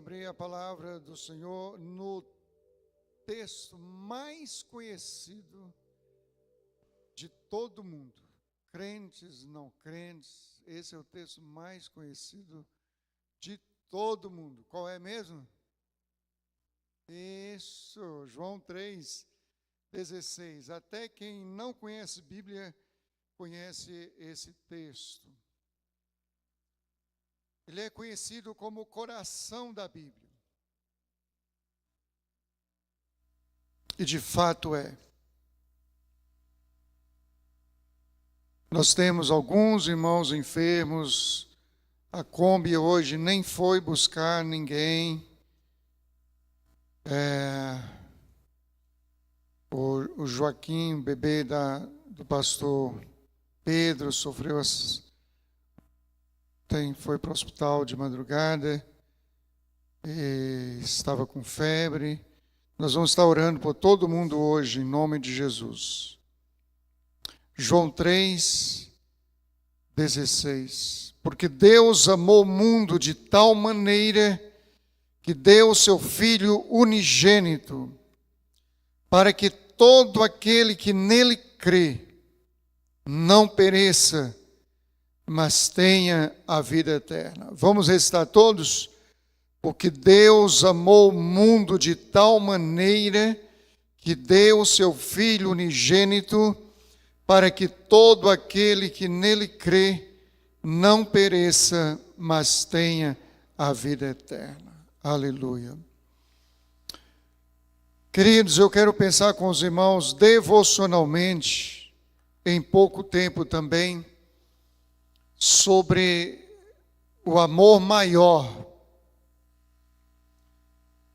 abrir a palavra do Senhor no texto mais conhecido de todo mundo. Crentes, não crentes, esse é o texto mais conhecido de todo mundo. Qual é mesmo? Isso, João 3,16. Até quem não conhece Bíblia conhece esse texto. Ele é conhecido como o coração da Bíblia. E de fato é. Nós temos alguns irmãos enfermos. A Kombi hoje nem foi buscar ninguém. O Joaquim, bebê do pastor Pedro, foi para o hospital de madrugada, e estava com febre. Nós vamos estar orando por todo mundo hoje, em nome de Jesus. João 3,16. Porque Deus amou o mundo de tal maneira que deu o seu Filho unigênito, para que todo aquele que nele crê não pereça, mas tenha a vida eterna. Vamos recitar todos? Porque Deus amou o mundo de tal maneira que deu o seu Filho unigênito, para que todo aquele que nele crê não pereça, mas tenha a vida eterna. Aleluia. Queridos, eu quero pensar com os irmãos devocionalmente, em pouco tempo também, sobre o amor maior.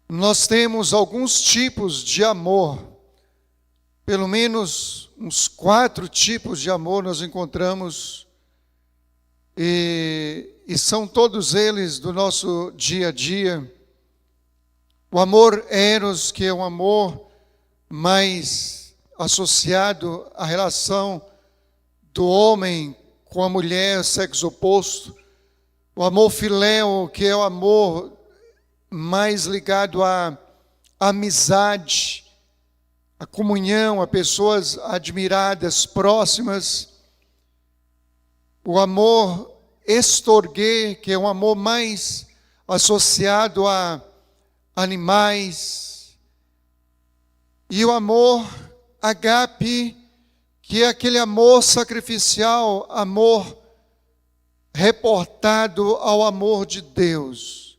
Nós temos alguns tipos de amor, pelo menos uns 4 tipos de amor nós encontramos, e são todos eles do nosso dia a dia. O amor eros, que é um amor mais associado à relação do homem com a mulher, sexo oposto. O amor filéu, que é o amor mais ligado à amizade, à comunhão, a pessoas admiradas, próximas. O amor estorguê, que é um amor mais associado a animais. E o amor agape, que é aquele amor sacrificial, amor reportado ao amor de Deus.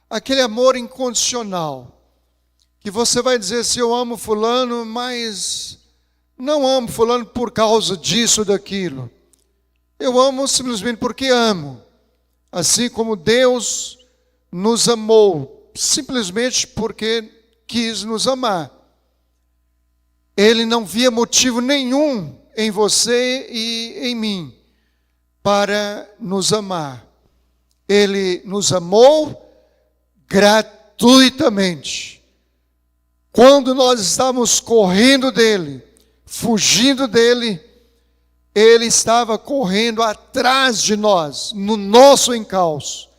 Aquele amor incondicional, que você vai dizer assim: eu amo fulano, mas não amo fulano por causa disso, daquilo. Eu amo simplesmente porque amo. Assim como Deus nos amou, simplesmente porque quis nos amar. Ele não via motivo nenhum em você e em mim para nos amar. Ele nos amou gratuitamente. Quando nós estávamos correndo dele, fugindo dele, ele estava correndo atrás de nós, no nosso encalço,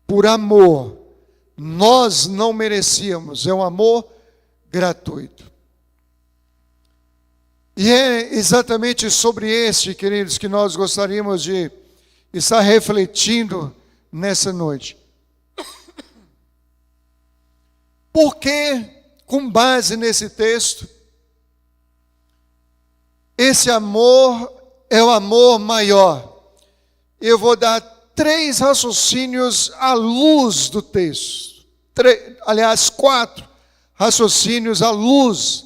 por amor. Nós não merecíamos, é um amor gratuito. E é exatamente sobre este, queridos, que nós gostaríamos de estar refletindo nessa noite. Porque, com base nesse texto, esse amor é o amor maior. Eu vou dar 3 raciocínios à luz do texto. 4 raciocínios à luz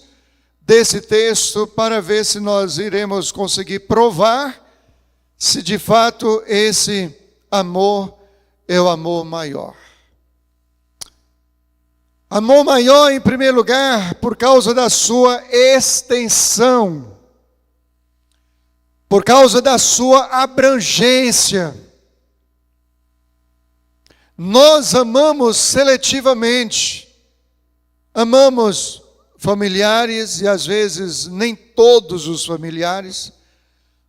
desse texto, para ver se nós iremos conseguir provar se de fato esse amor é o amor maior. Amor maior, em primeiro lugar, por causa da sua extensão, por causa da sua abrangência. Nós amamos seletivamente, amamos familiares, e às vezes nem todos os familiares.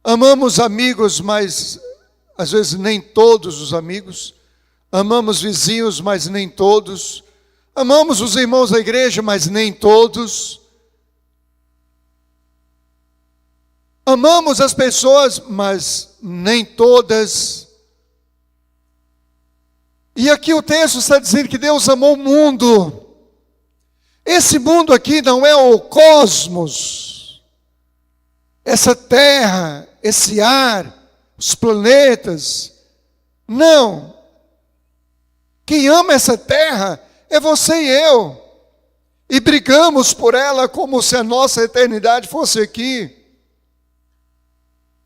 Amamos amigos, mas às vezes nem todos os amigos. Amamos vizinhos, mas nem todos. Amamos os irmãos da igreja, mas nem todos. Amamos as pessoas, mas nem todas. E aqui o texto está dizendo que Deus amou o mundo. Esse mundo aqui não é o cosmos, essa terra, esse ar, os planetas. Não. Quem ama essa terra é você e eu. E brigamos por ela como se a nossa eternidade fosse aqui.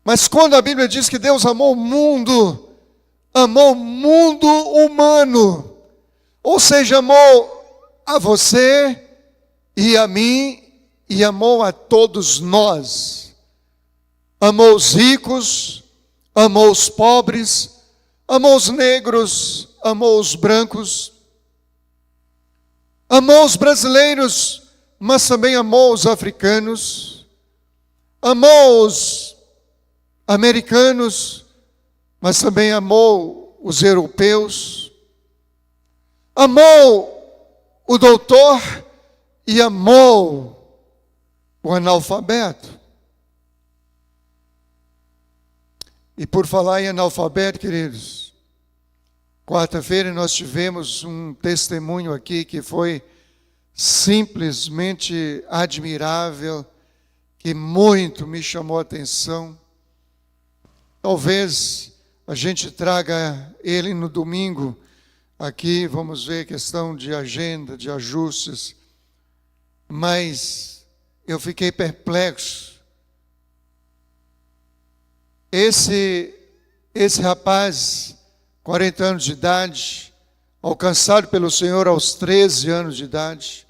Mas quando a Bíblia diz que Deus amou o mundo humano, ou seja, amou a você e a mim, e amou a todos nós. Amou os ricos, amou os pobres, amou os negros, amou os brancos, amou os brasileiros, mas também amou os africanos, amou os americanos, mas também amou os europeus, amou o doutor e amou o analfabeto. E por falar em analfabeto, queridos, quarta-feira nós tivemos um testemunho aqui que foi simplesmente admirável, que muito me chamou a atenção. Talvez a gente traga ele no domingo aqui, vamos ver questão de agenda, de ajustes, mas eu fiquei perplexo. Esse rapaz, 40 anos de idade, alcançado pelo Senhor aos 13 anos de idade,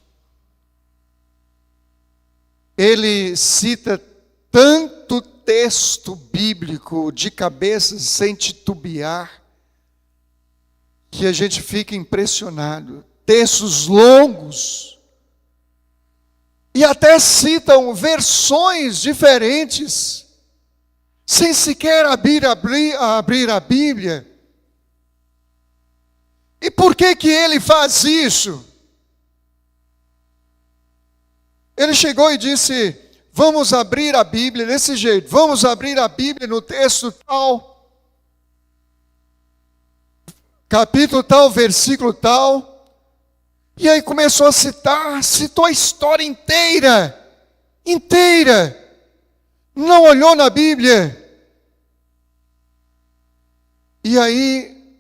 ele cita tanto texto bíblico de cabeça, sem titubear, que a gente fica impressionado. Textos longos, e até citam versões diferentes, sem sequer abrir a Bíblia. E por que ele faz isso? Ele chegou e disse: vamos abrir a Bíblia desse jeito, vamos abrir a Bíblia no texto tal, capítulo tal, versículo tal. E aí começou a citou a história inteira. Não olhou na Bíblia. E aí,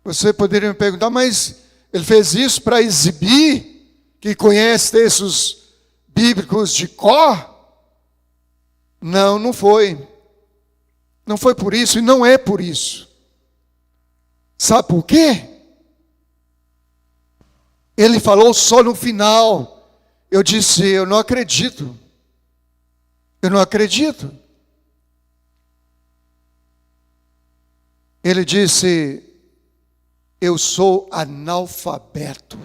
você poderia me perguntar, mas ele fez isso para exibir que conhece textos bíblicos de cor? Não, não foi. Não foi por isso e não é por isso. Sabe por quê? Ele falou só no final. Eu disse: eu não acredito. Eu não acredito. Ele disse: eu sou analfabeto.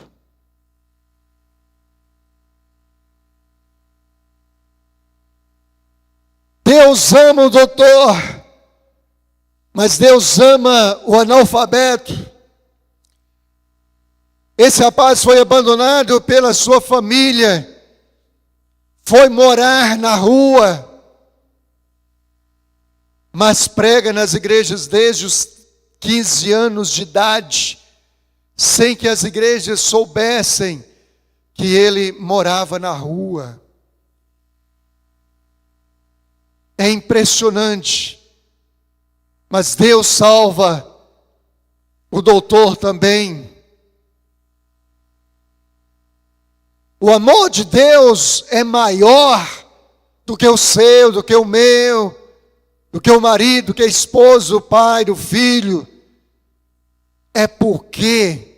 Deus ama o doutor, mas Deus ama o analfabeto. Esse rapaz foi abandonado pela sua família, foi morar na rua, mas prega nas igrejas desde os 15 anos de idade, sem que as igrejas soubessem que ele morava na rua. É impressionante, mas Deus salva o doutor também. O amor de Deus é maior do que o seu, do que o meu, do que o marido, do que a esposa, o pai, do filho. É porque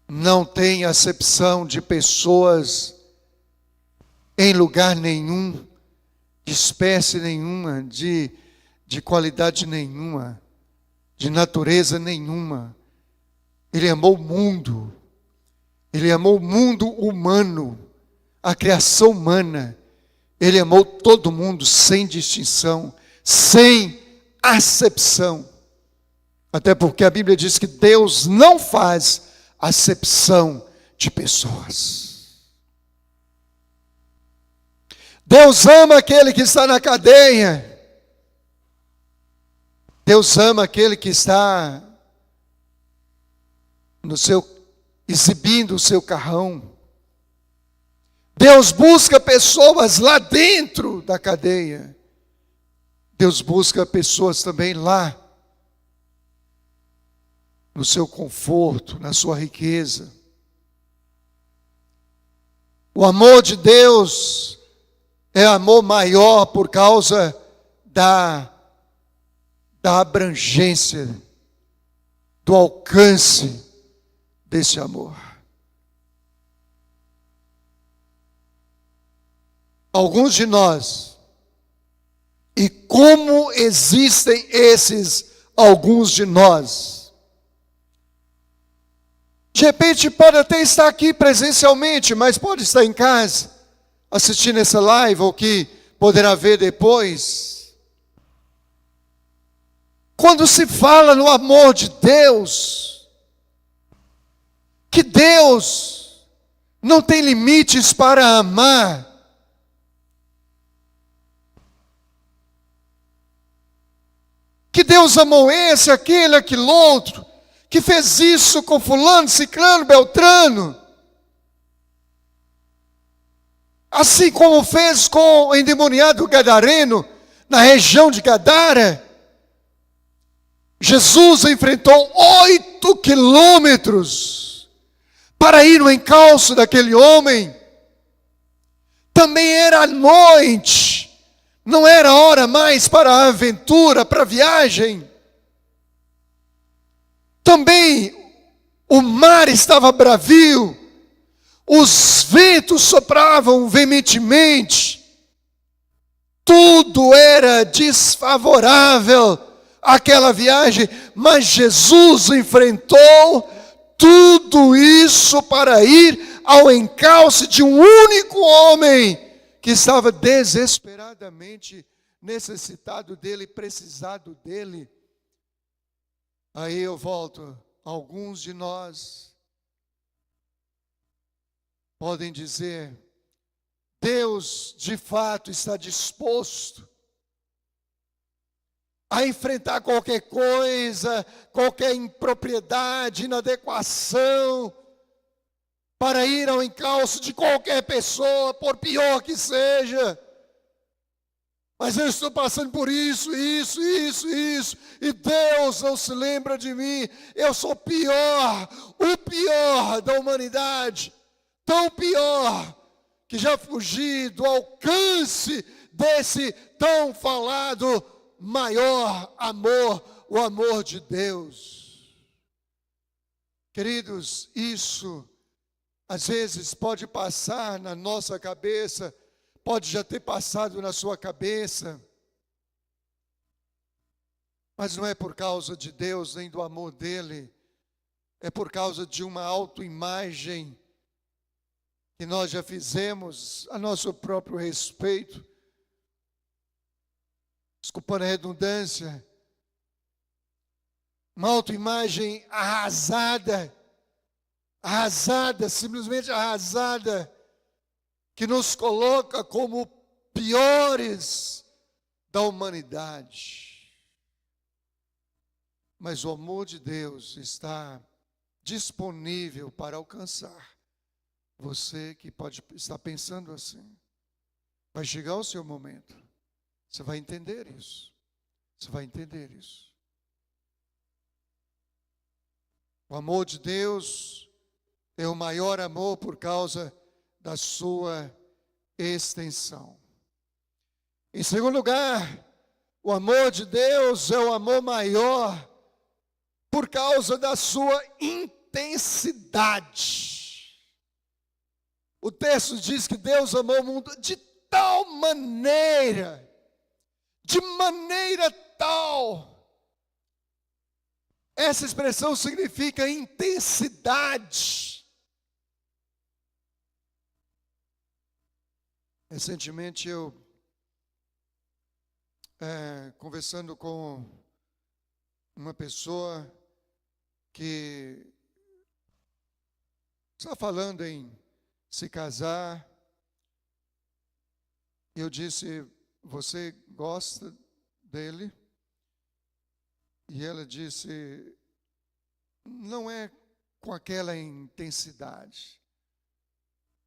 não tem acepção de pessoas em lugar nenhum, de espécie nenhuma, de qualidade nenhuma, de natureza nenhuma. Ele amou o mundo. Ele amou o mundo humano, a criação humana. Ele amou todo mundo sem distinção, sem acepção. Até porque a Bíblia diz que Deus não faz acepção de pessoas. Deus ama aquele que está na cadeia. Deus ama aquele que está exibindo o seu carrão. Deus busca pessoas lá dentro da cadeia. Deus busca pessoas também lá, no seu conforto, na sua riqueza. O amor de Deus é amor maior por causa da abrangência, do alcance desse amor. Alguns de nós, e como existem esses alguns de nós, de repente pode até estar aqui presencialmente, mas pode estar em casa, assistindo essa live, ou que poderá ver depois. Quando se fala no amor de Deus, que Deus não tem limites para amar, que Deus amou esse, aquele, aquele outro, que fez isso com fulano, ciclano, beltrano, assim como fez com o endemoniado gadareno, na região de Gadara. Jesus enfrentou 8 quilômetros para ir no encalço daquele homem. Também era noite, não era hora mais para a aventura, para a viagem. Também o mar estava bravio, os ventos sopravam veementemente, tudo era desfavorável àquela viagem, mas Jesus enfrentou tudo isso para ir ao encalço de um único homem que estava desesperadamente necessitado dele, precisado dele. Aí eu volto, alguns de nós podem dizer, Deus de fato está disposto a enfrentar qualquer coisa, qualquer impropriedade, inadequação, para ir ao encalço de qualquer pessoa, por pior que seja. Mas eu estou passando por isso, e Deus não se lembra de mim. Eu sou pior, o pior da humanidade, tão pior, que já fugi do alcance desse tão falado maior amor, o amor de Deus. Queridos, isso às vezes pode passar na nossa cabeça, pode já ter passado na sua cabeça, mas não é por causa de Deus nem do amor dele, é por causa de uma autoimagem que nós já fizemos a nosso próprio respeito. Desculpando a redundância, uma autoimagem arrasada, simplesmente arrasada, que nos coloca como piores da humanidade. Mas o amor de Deus está disponível para alcançar você que pode estar pensando assim. Vai chegar o seu momento. Você vai entender isso. Você vai entender isso. O amor de Deus é o maior amor por causa da sua extensão. Em segundo lugar, o amor de Deus é o amor maior por causa da sua intensidade. O texto diz que Deus amou o mundo de tal maneira, de maneira tal. Essa expressão significa intensidade. Recentemente eu, conversando com uma pessoa que está falando em se casar, eu disse, você gosta dele? E ela disse, não é com aquela intensidade.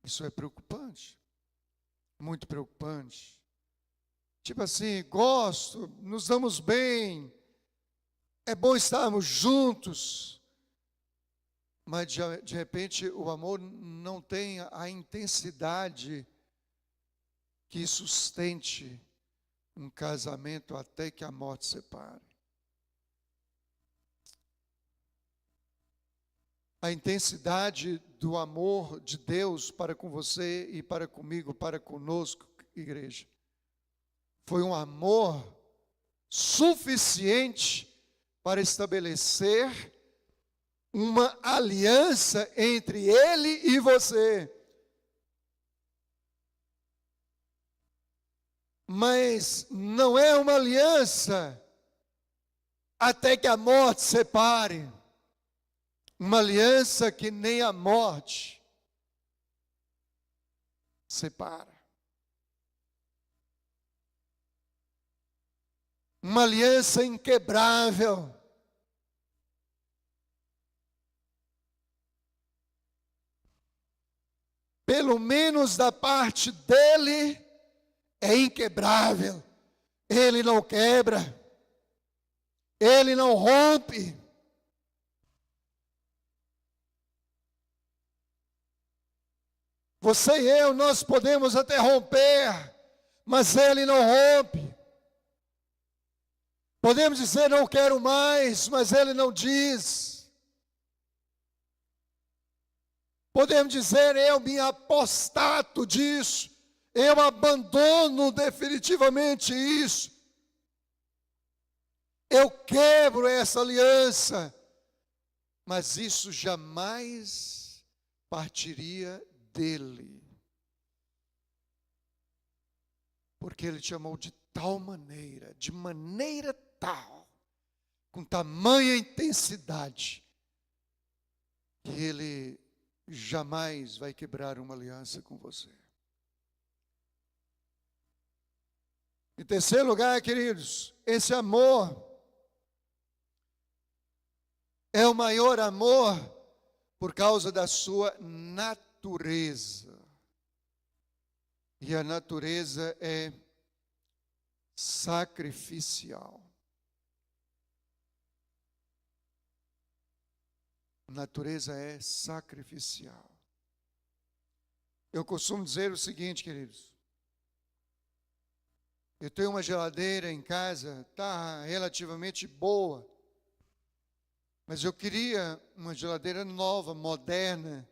Isso é preocupante, muito preocupante. Tipo assim, gosto, nos damos bem, é bom estarmos juntos, mas de repente o amor não tem a intensidade que sustente um casamento até que a morte separe. A intensidade do amor de Deus para com você e para comigo, para conosco, igreja, foi um amor suficiente para estabelecer uma aliança entre Ele e você. Mas não é uma aliança até que a morte separe. Uma aliança que nem a morte separa. Uma aliança inquebrável. Pelo menos da parte dele, é inquebrável. Ele não quebra. Ele não rompe. Você e eu, nós podemos até romper, mas ele não rompe. Podemos dizer, não quero mais, mas ele não diz. Podemos dizer, eu me apostato disso. Eu abandono definitivamente isso. Eu quebro essa aliança. Mas isso jamais partiria dele. Porque ele te amou de tal maneira, de maneira tal, com tamanha intensidade, que ele jamais vai quebrar uma aliança com você. Em terceiro lugar, queridos, esse amor é o maior amor por causa da sua natureza. E a natureza é sacrificial. A natureza é sacrificial. Eu costumo dizer o seguinte, queridos. Eu tenho uma geladeira em casa, está relativamente boa. Mas eu queria uma geladeira nova, moderna,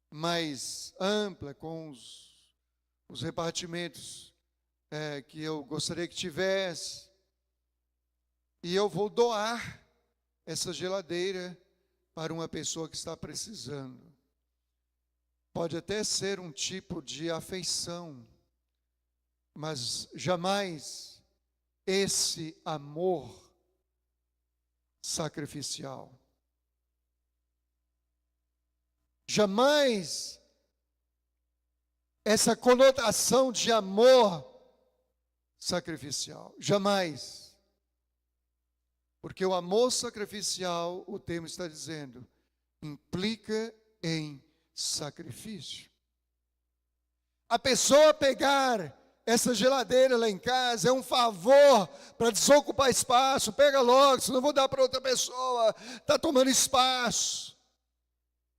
mais ampla, com os repartimentos que eu gostaria que tivesse. E eu vou doar essa geladeira para uma pessoa que está precisando. Pode até ser um tipo de afeição, mas jamais esse amor sacrificial. Jamais essa conotação de amor sacrificial. Jamais. Porque o amor sacrificial, o termo está dizendo, implica em sacrifício. A pessoa pegar essa geladeira lá em casa é um favor para desocupar espaço. Pega logo, senão eu vou dar para outra pessoa. Está tomando espaço.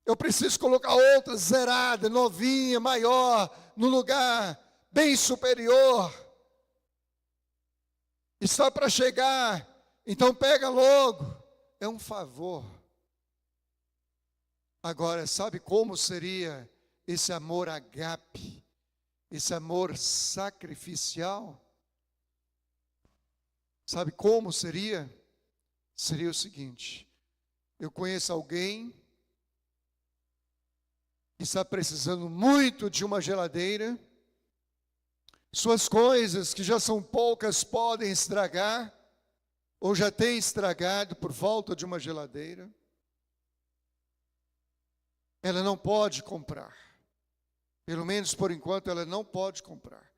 Eu preciso colocar outra zerada, novinha, maior, no lugar bem superior. Está para chegar, então pega logo. É um favor. Agora, sabe como seria esse amor agape? Esse amor sacrificial? Sabe como seria? Seria o seguinte: eu conheço alguém que está precisando muito de uma geladeira, Suas coisas, que já são poucas, podem estragar, ou já têm estragado por falta de uma geladeira. Ela não pode comprar. Pelo menos por enquanto ela não pode comprar.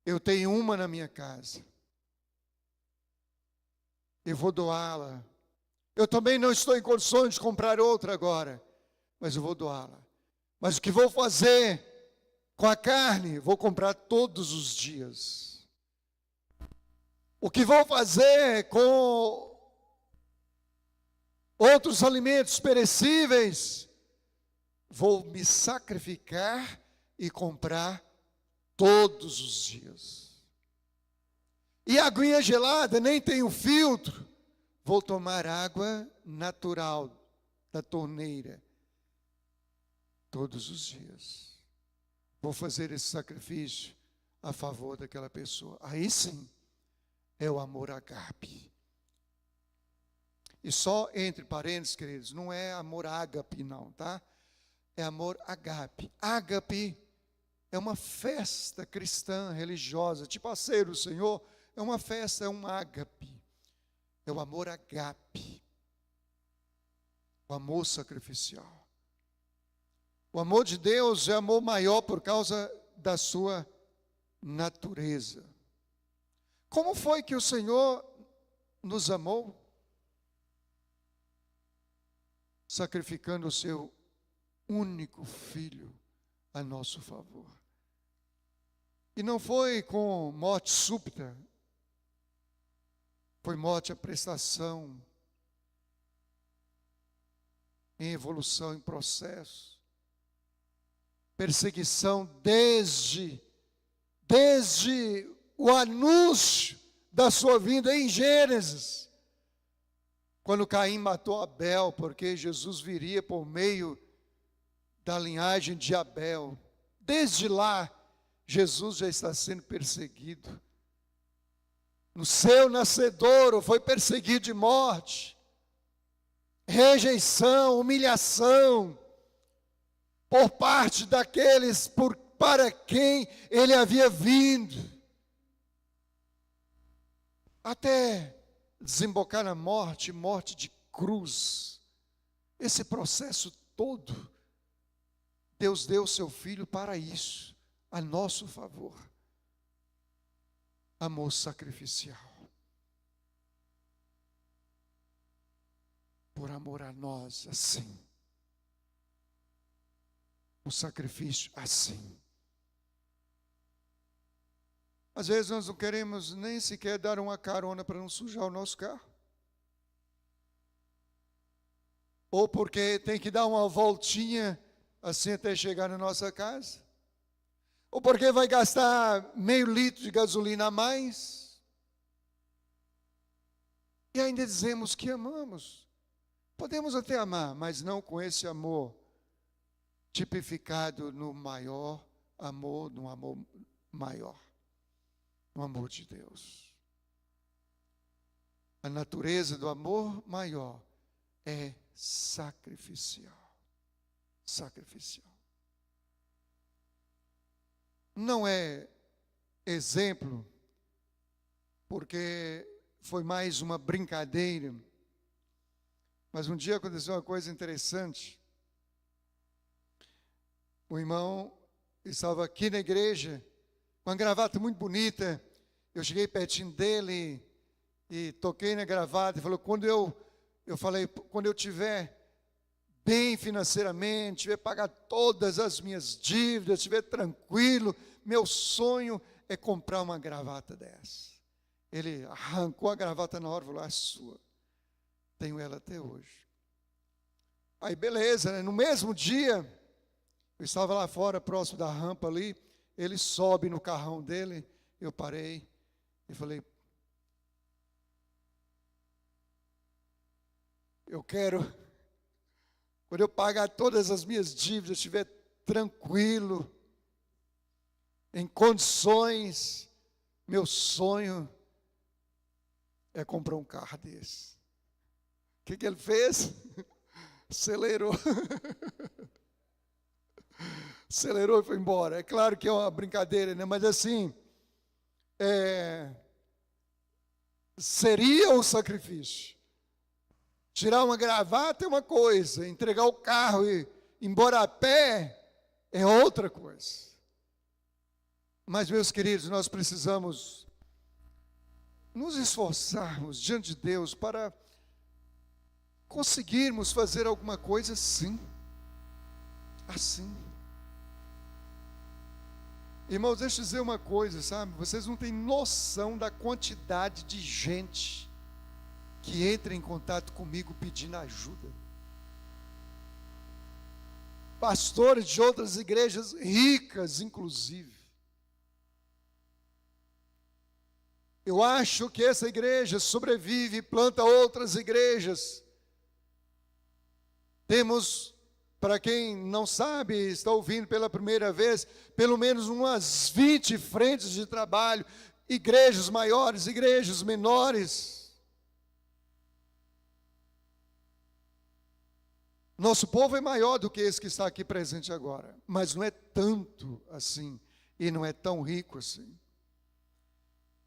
Eu tenho uma na minha casa. Eu vou doá-la. Eu também não estou em condições de comprar outra agora, mas eu vou doá-la. Mas o que vou fazer com a carne, vou comprar todos os dias. O que vou fazer com outros alimentos perecíveis, vou me sacrificar e comprar todos os dias. E a aguinha gelada, nem tem filtro. Vou tomar água natural da torneira todos os dias. Vou fazer esse sacrifício a favor daquela pessoa. Aí sim, é o amor ágape. E só entre parênteses, queridos, não é amor ágape não, tá? É amor ágape. Ágape é uma festa cristã, religiosa, tipo a ceia do Senhor. É uma festa, é um ágape. É o amor ágape. O amor sacrificial. O amor de Deus é amor maior por causa da sua natureza. Como foi que o Senhor nos amou? Sacrificando o seu único filho a nosso favor. E não foi com morte súbita, foi morte à prestação, em evolução, em processo, perseguição desde o anúncio da sua vinda em Gênesis, quando Caim matou Abel, porque Jesus viria por meio da linhagem de Abel. Desde lá, Jesus já está sendo perseguido. No seu nascedouro foi perseguido de morte, rejeição, humilhação, por parte daqueles para quem ele havia vindo, até desembocar na morte, morte de cruz. Esse processo todo, Deus deu seu Filho para isso, a nosso favor. Amor sacrificial. Por amor a nós, assim. Um sacrifício assim. Às vezes nós não queremos nem sequer dar uma carona para não sujar o nosso carro. Ou porque tem que dar uma voltinha assim até chegar na nossa casa. Ou porque vai gastar meio litro de gasolina a mais. E ainda dizemos que amamos. Podemos até amar, mas não com esse amor tipificado no maior amor, no amor maior, no amor de Deus. A natureza do amor maior é sacrificial. Sacrificial. Não é exemplo, porque foi mais uma brincadeira, mas um dia aconteceu uma coisa interessante. O irmão estava aqui na igreja, com uma gravata muito bonita. Eu cheguei pertinho dele e toquei na gravata e falou: quando eu tiver bem financeiramente, tiver pagar todas as minhas dívidas, estiver tranquilo, meu sonho é comprar uma gravata dessa. Ele arrancou a gravata na hora e falou: é sua. Tenho ela até hoje. Aí beleza, né? No mesmo dia, eu estava lá fora, próximo da rampa ali, ele sobe no carrão dele, eu parei e falei: eu quero, quando eu pagar todas as minhas dívidas, estiver tranquilo, em condições, meu sonho é comprar um carro desse. O que ele fez? Acelerou. Acelerou e foi embora. É claro que é uma brincadeira, né? Mas assim, seria o sacrifício. Tirar uma gravata é uma coisa, entregar o carro e ir embora a pé é outra coisa. Mas, meus queridos, nós precisamos nos esforçarmos diante de Deus para conseguirmos fazer alguma coisa assim. Assim. Irmãos, deixa eu dizer uma coisa, sabe? Vocês não têm noção da quantidade de gente que entra em contato comigo pedindo ajuda. Pastores de outras igrejas ricas, inclusive. Eu acho que essa igreja sobrevive e planta outras igrejas. Temos, para quem não sabe, está ouvindo pela primeira vez, pelo menos umas 20 frentes de trabalho, igrejas maiores, igrejas menores. Nosso povo é maior do que esse que está aqui presente agora, mas não é tanto assim, e não é tão rico assim.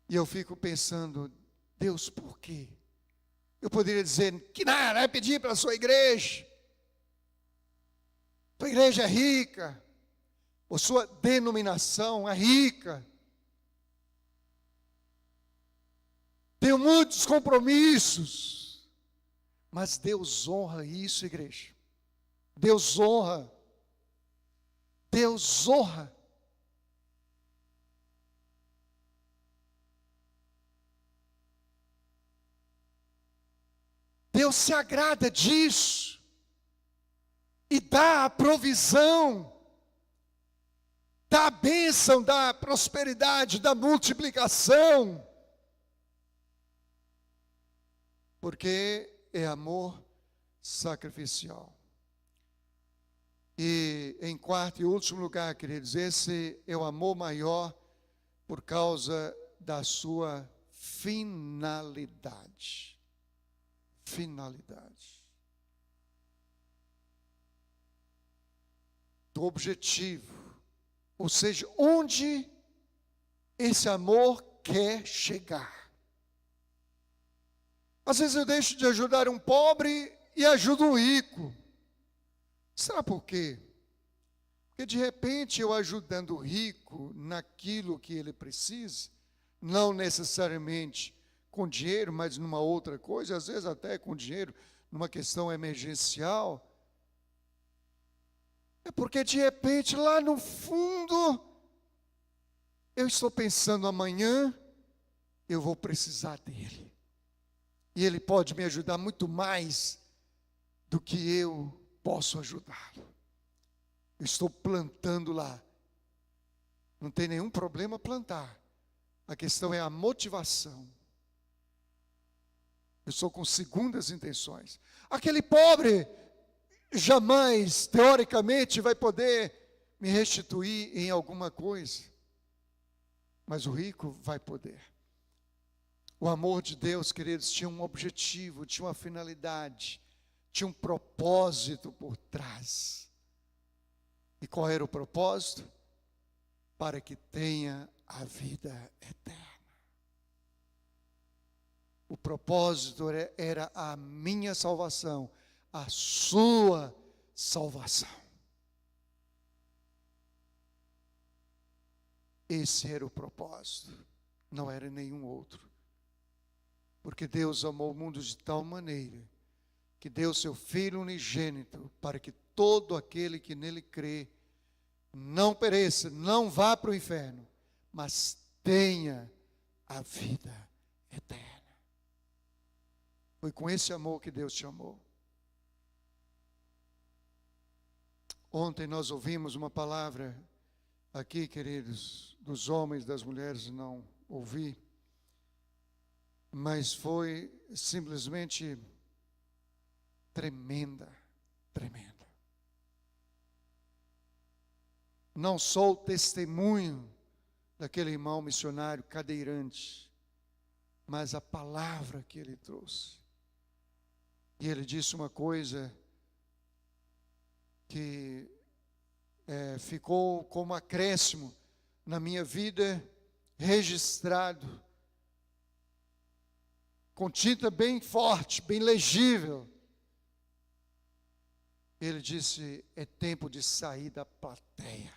E eu fico pensando, Deus, por quê? Eu poderia dizer, que nada, é pedir para a sua igreja. Sua igreja é rica, ou sua denominação é rica. Tenho muitos compromissos. Mas Deus honra isso, igreja. Deus honra. Deus honra. Deus se agrada disso e dá a provisão, dá a bênção, dá a prosperidade, dá a multiplicação, porque é amor sacrificial. E em quarto e último lugar, queridos, esse é o amor maior por causa da sua finalidade. Finalidade. Do objetivo. Ou seja, onde esse amor quer chegar. Às vezes eu deixo de ajudar um pobre e ajudo um rico. Sabe por quê? Porque de repente eu ajudando o rico naquilo que ele precisa, não necessariamente com dinheiro, mas numa outra coisa, às vezes até com dinheiro, numa questão emergencial, é porque de repente lá no fundo, eu estou pensando amanhã, eu vou precisar dele. E ele pode me ajudar muito mais do que eu posso ajudá-lo. Eu estou plantando lá. Não tem nenhum problema plantar. A questão é a motivação. Eu sou com segundas intenções. Aquele pobre jamais, teoricamente, vai poder me restituir em alguma coisa. Mas o rico vai poder. O amor de Deus, queridos, tinha um objetivo, tinha uma finalidade, tinha um propósito por trás. E qual era o propósito? Para que tenha a vida eterna. O propósito era a minha salvação, a sua salvação. Esse era o propósito, não era nenhum outro. Porque Deus amou o mundo de tal maneira que deu seu Filho unigênito para que todo aquele que nele crê não pereça, não vá para o inferno, mas tenha a vida eterna. Foi com esse amor que Deus te amou. Ontem nós ouvimos uma palavra aqui, queridos, dos homens, das mulheres, não ouvi, mas foi simplesmente tremenda, tremenda. Não só o testemunho daquele irmão missionário cadeirante, mas a palavra que ele trouxe. E ele disse uma coisa que ficou como acréscimo na minha vida registrado, com tinta bem forte, bem legível. Ele disse: é tempo de sair da plateia.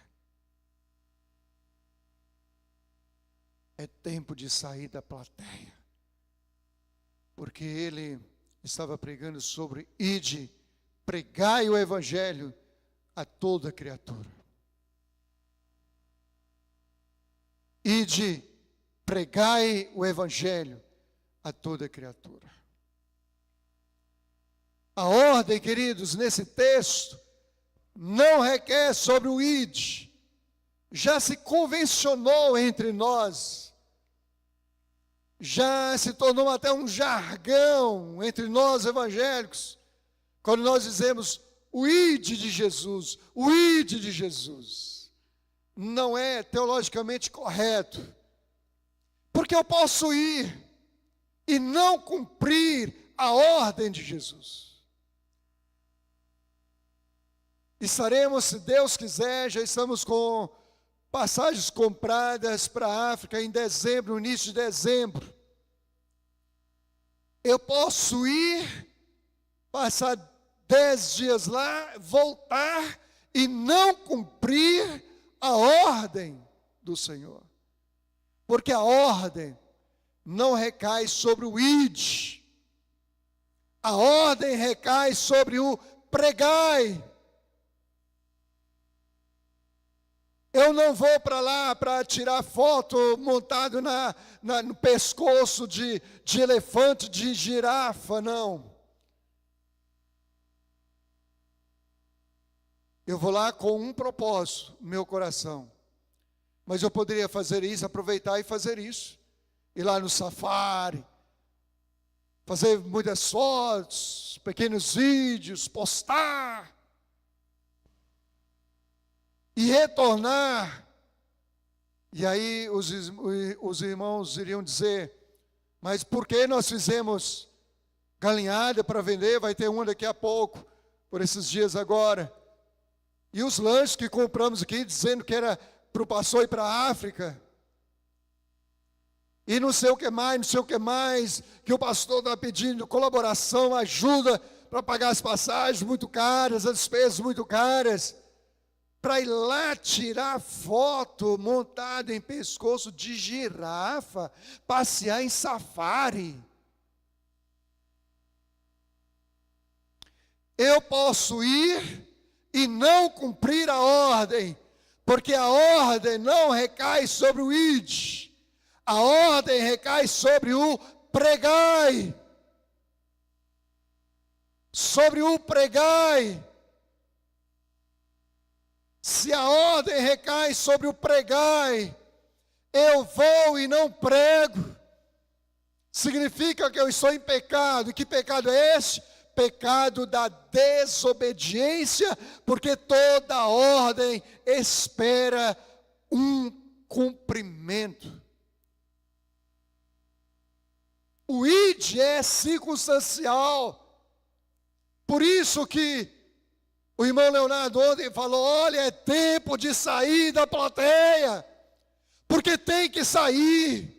É tempo de sair da plateia. Porque ele estava pregando sobre: ide, pregai o evangelho a toda criatura. Ide, pregai o evangelho a toda criatura. A ordem, queridos, nesse texto, não requer sobre o id. Já se convencionou entre nós, já se tornou até um jargão entre nós evangélicos, quando nós dizemos o id de Jesus, o id de Jesus. Não é teologicamente correto, porque eu posso ir e não cumprir a ordem de Jesus. Estaremos, se Deus quiser, já estamos com passagens compradas para a África em dezembro, no início de dezembro. Eu posso ir, passar 10 dias lá, voltar e não cumprir a ordem do Senhor. Porque a ordem não recai sobre o id. A ordem recai sobre o pregai. Eu não vou para lá para tirar foto montado no pescoço de elefante, de girafa, não. Eu vou lá com um propósito no meu coração. Mas eu poderia fazer isso, aproveitar e fazer isso. Ir lá no safari, fazer muitas fotos, pequenos vídeos, postar. E retornar. E aí os irmãos iriam dizer: mas por que nós fizemos galinhada para vender? Vai ter uma daqui a pouco, por esses dias agora. E os lanches que compramos aqui, dizendo que era para o pastor ir para a África. E não sei o que mais, não sei o que mais, que o pastor está pedindo colaboração, ajuda para pagar as passagens muito caras, as despesas muito caras. Para ir lá tirar foto montada em pescoço de girafa, passear em safari. Eu posso ir e não cumprir a ordem, porque a ordem não recai sobre o id. A ordem recai sobre o pregai. Sobre o pregai. Se a ordem recai sobre o pregai, eu vou e não prego, significa que eu estou em pecado. E que pecado é esse? Pecado da desobediência, porque toda ordem espera um cumprimento. O id é circunstancial. Por isso que o irmão Leonardo ontem falou: olha, é tempo de sair da plateia, porque tem que sair.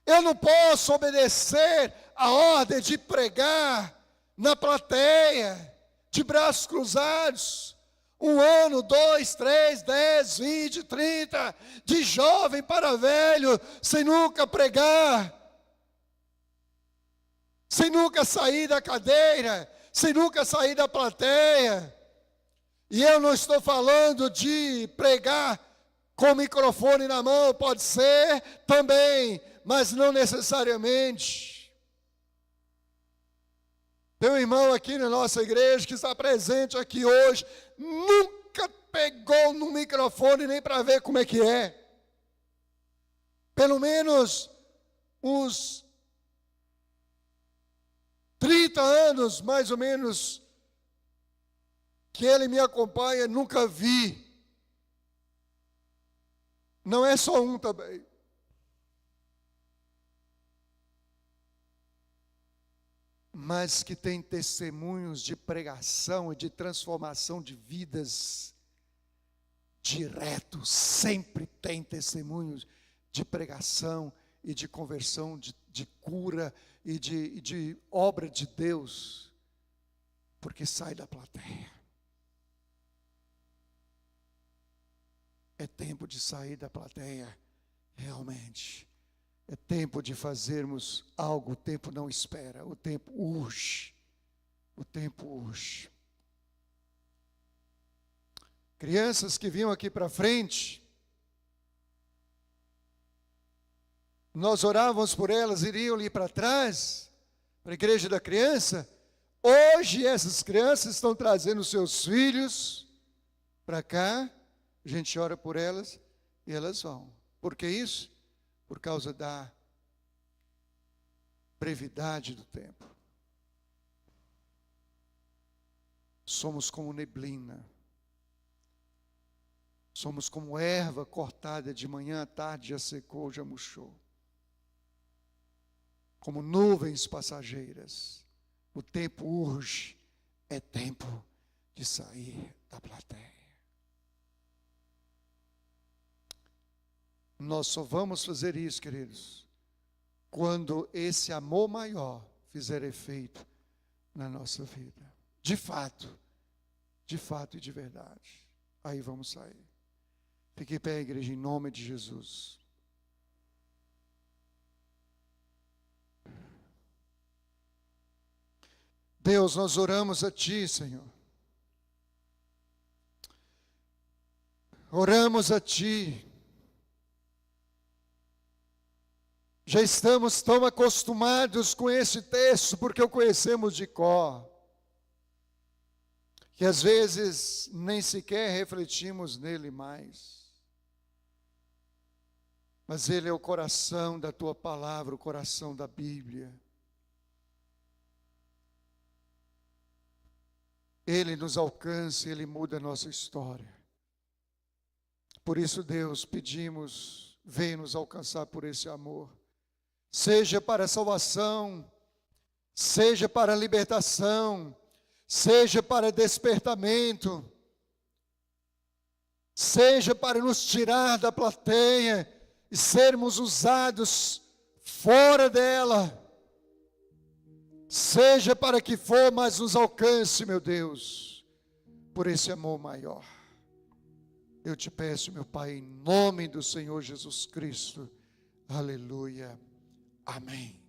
Eu não posso obedecer a ordem de pregar na plateia, de braços cruzados, 1 ano, 2, 3, 10, 20, 30, de jovem para velho, sem nunca pregar, sem nunca sair da cadeira, sem nunca sair da plateia. E eu não estou falando de pregar com o microfone na mão, pode ser também, mas não necessariamente. Tem um irmão aqui na nossa igreja que está presente aqui hoje, nunca pegou no microfone nem para ver como é que é. Pelo menos uns 30 anos, mais ou menos, que ele me acompanha, nunca vi. Não é só um também. Mas que tem testemunhos de pregação e de transformação de vidas direto, sempre tem testemunhos de pregação e de conversão, de cura e de obra de Deus, porque sai da plateia. É tempo de sair da plateia, realmente. É tempo de fazermos algo, o tempo não espera, o tempo urge. O tempo urge. Crianças que vinham aqui para frente, nós orávamos por elas, iriam ali para trás, para a igreja da criança. Hoje essas crianças estão trazendo seus filhos para cá, a gente ora por elas e elas vão. Por que isso? Por causa da brevidade do tempo. Somos como neblina. Somos como erva cortada de manhã à tarde, já secou, já murchou. Como nuvens passageiras. O tempo urge, é tempo de sair da plateia. Nós só vamos fazer isso, queridos, quando esse amor maior fizer efeito na nossa vida. De fato e de verdade. Aí vamos sair. Fique em pé, igreja, em nome de Jesus. Deus, nós oramos a Ti, Senhor. Oramos a Ti. Já estamos tão acostumados com esse texto, porque o conhecemos de cor, que às vezes nem sequer refletimos nele mais. Mas ele é o coração da Tua palavra, o coração da Bíblia. Ele nos alcança, Ele muda a nossa história. Por isso, Deus, pedimos, vem nos alcançar por esse amor. Seja para a salvação, seja para a libertação, seja para despertamento, seja para nos tirar da plateia e sermos usados fora dela. Seja para que for, mas nos alcance, meu Deus, por esse amor maior. Eu te peço, meu Pai, em nome do Senhor Jesus Cristo. Aleluia. Amém.